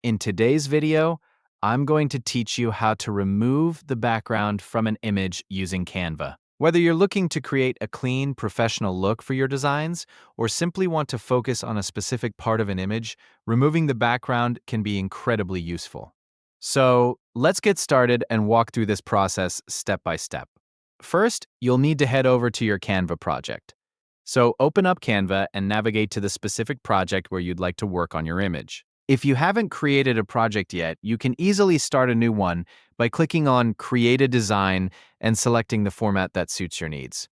In today's video, I'm going to teach you how to remove the background from an image using Canva. Whether you're looking to create a clean, professional look for your designs or simply want to focus on a specific part of an image, removing the background can be incredibly useful. So let's get started and walk through this process step by step. First, you'll need to head over to your Canva project. So open up Canva and navigate to the specific project where you'd like to work on your image. If you haven't created a project yet, you can easily start a new one by clicking on Create a Design and selecting the format that suits your needs.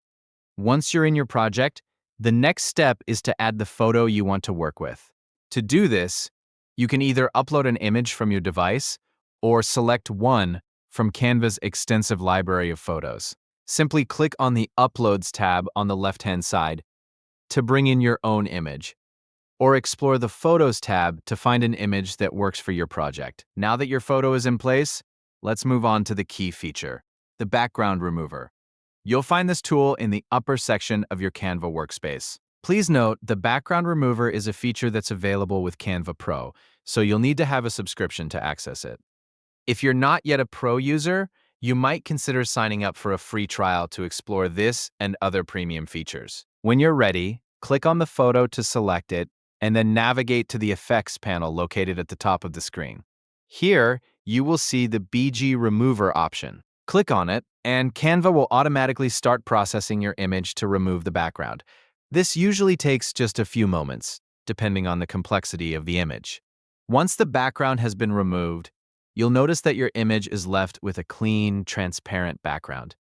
Once you're in your project, the next step is to add the photo you want to work with. To do this, you can either upload an image from your device or select one from Canva's extensive library of photos. Simply click on the Uploads tab on the left-hand side to bring in your own image, or explore the Photos tab to find an image that works for your project. Now that your photo is in place, let's move on to the key feature, the background remover. You'll find this tool in the upper section of your Canva workspace. Please note, the background remover is a feature that's available with Canva Pro, so you'll need to have a subscription to access it. If you're not yet a Pro user, you might consider signing up for a free trial to explore this and other premium features. When you're ready, click on the photo to select it, and then navigate to the Effects panel located at the top of the screen. Here, you will see the BG Remover option. Click on it, and Canva will automatically start processing your image to remove the background. This usually takes just a few moments, depending on the complexity of the image. Once the background has been removed, you'll notice that your image is left with a clean, transparent background.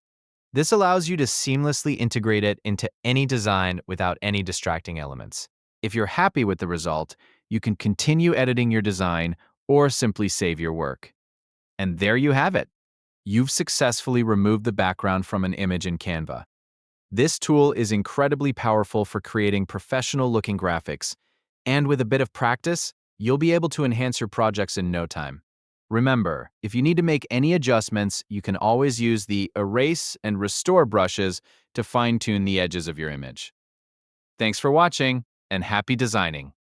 This allows you to seamlessly integrate it into any design without any distracting elements. If you're happy with the result, you can continue editing your design or simply save your work. And there you have it. You've successfully removed the background from an image in Canva. This tool is incredibly powerful for creating professional-looking graphics, and with a bit of practice, you'll be able to enhance your projects in no time. Remember, if you need to make any adjustments, you can always use the Erase and Restore brushes to fine-tune the edges of your image. Thanks for watching, and happy designing!